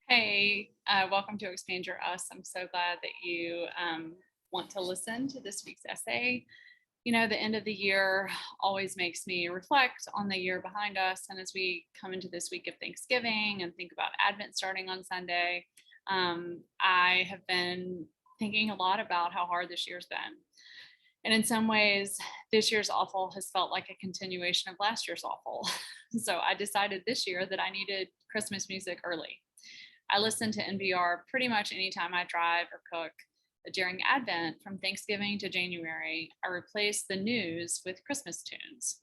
Hey, welcome to Expand Your Us. I'm so glad that you want to listen to this week's essay. The end of the year always makes me reflect on the year behind us. And as we come into this week of Thanksgiving and think about Advent starting on Sunday, I have been thinking a lot about how hard this year's been. And in some ways, this year's awful has felt like a continuation of last year's awful. So I decided this year that I needed Christmas music early. I listen to NPR pretty much anytime I drive or cook. But during Advent, from Thanksgiving to January, I replace the news with Christmas tunes.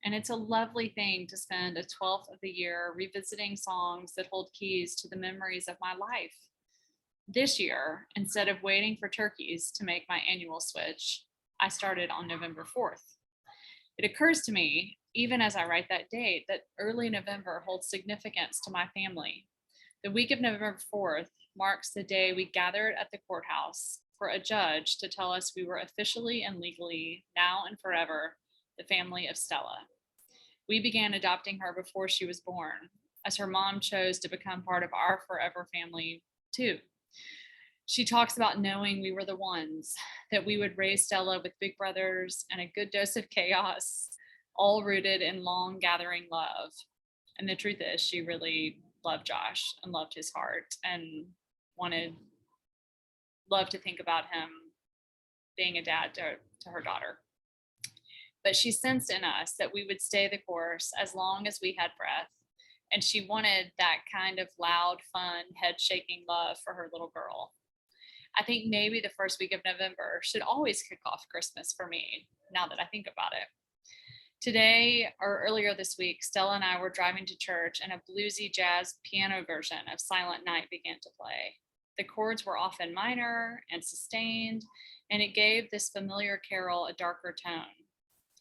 And it's a lovely thing to spend a 12th of the year revisiting songs that hold keys to the memories of my life. This year, instead of waiting for turkeys to make my annual switch, I started on November 4th. It occurs to me, even as I write that date, that early November holds significance to my family. The week of November 4th marks the day we gathered at the courthouse for a judge to tell us we were officially and legally, now and forever, the family of Stella. We began adopting her before she was born, as her mom chose to become part of our forever family, too. She talks about knowing we were the ones, that we would raise Stella with big brothers and a good dose of chaos, all rooted in long gathering love. And the truth is, she really loved Josh and loved his heart and wanted loved to think about him being a dad to her daughter. But she sensed in us that we would stay the course as long as we had breath. And she wanted that kind of loud, fun, head shaking love for her little girl. I think maybe the first week of November should always kick off Christmas for me, now that I think about it. Today, or earlier this week, Stella and I were driving to church and a bluesy jazz piano version of Silent Night began to play. The chords were often minor and sustained, and it gave this familiar carol a darker tone.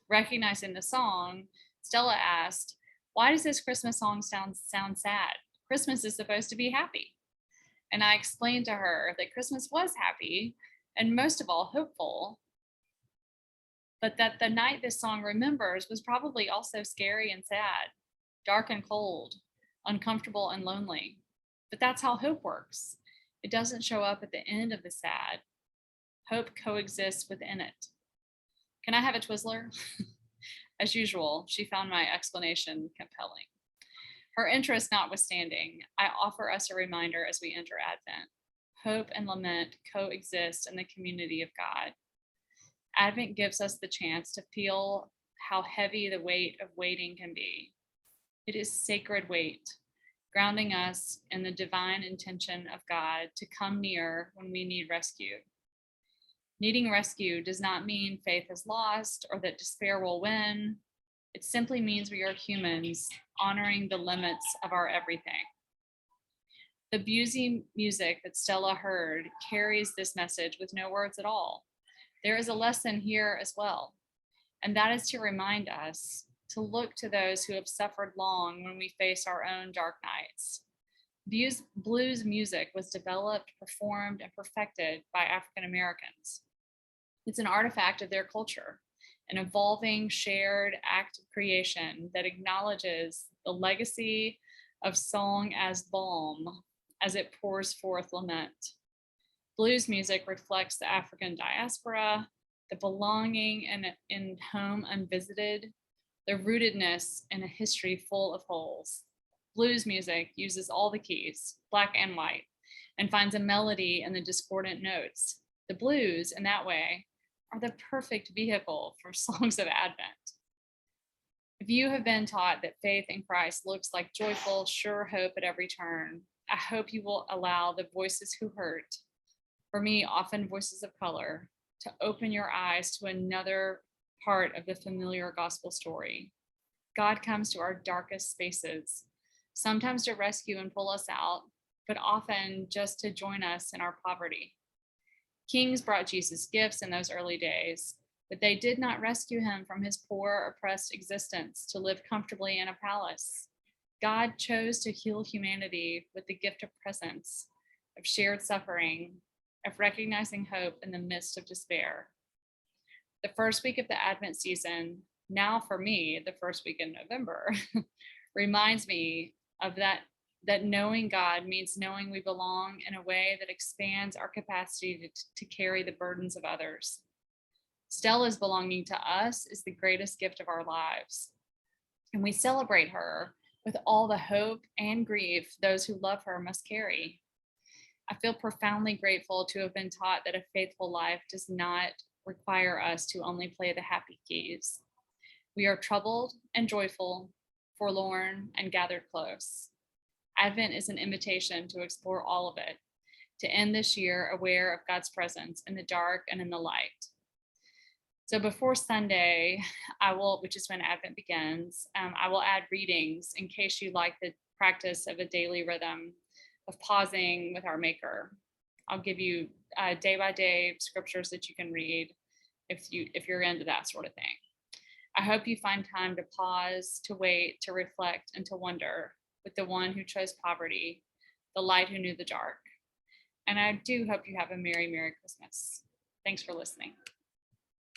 Recognizing the song, Stella asked, "Why does this Christmas song sound sad? Christmas is supposed to be happy." And I explained to her that Christmas was happy and most of all hopeful, but that the night this song remembers was probably also scary and sad, dark and cold, uncomfortable and lonely. But that's how hope works. It doesn't show up at the end of the sad. Hope coexists within it. Can I have a Twizzler? As usual, she found my explanation compelling. Her interest notwithstanding, I offer us a reminder as we enter Advent. Hope and lament coexist in the community of God. Advent gives us the chance to feel how heavy the weight of waiting can be. It is sacred weight, grounding us in the divine intention of God to come near when we need rescue. Needing rescue does not mean faith is lost or that despair will win. It simply means we are humans honoring the limits of our everything. The bluesy music that Stella heard carries this message with no words at all. There is a lesson here as well, and that is to remind us to look to those who have suffered long when we face our own dark nights. Blues music was developed, performed, and perfected by African Americans. It's an artifact of their culture, an evolving, shared act of creation that acknowledges the legacy of song as balm as it pours forth lament. Blues music reflects the African diaspora, the belonging in home unvisited, the rootedness in a history full of holes. Blues music uses all the keys, black and white, and finds a melody in the discordant notes. The blues, in that way, are the perfect vehicle for songs of Advent. If you have been taught that faith in Christ looks like joyful, sure hope at every turn, I hope you will allow the voices who hurt, for me, often voices of color, to open your eyes to another part of the familiar gospel story. God comes to our darkest spaces, sometimes to rescue and pull us out, but often just to join us in our poverty. Kings brought Jesus gifts in those early days, but they did not rescue him from his poor, oppressed existence to live comfortably in a palace. God chose to heal humanity with the gift of presence, of shared suffering, of recognizing hope in the midst of despair. The first week of the Advent season, now for me, the first week in November, reminds me of that that knowing God means knowing we belong in a way that expands our capacity to carry the burdens of others. Stella's belonging to us is the greatest gift of our lives, and we celebrate her with all the hope and grief those who love her must carry. I feel profoundly grateful to have been taught that a faithful life does not require us to only play the happy keys. We are troubled and joyful, forlorn and gathered close. Advent is an invitation to explore all of it, to end this year aware of God's presence in the dark and in the light. So before Sunday, which is when Advent begins, I will add readings in case you like the practice of a daily rhythm of pausing with our Maker. I'll give you day by day scriptures that you can read if you're into that sort of thing. I hope you find time to pause, to wait, to reflect, and to wonder with the one who chose poverty, the light who knew the dark. And I do hope you have a Merry, Merry Christmas. Thanks for listening.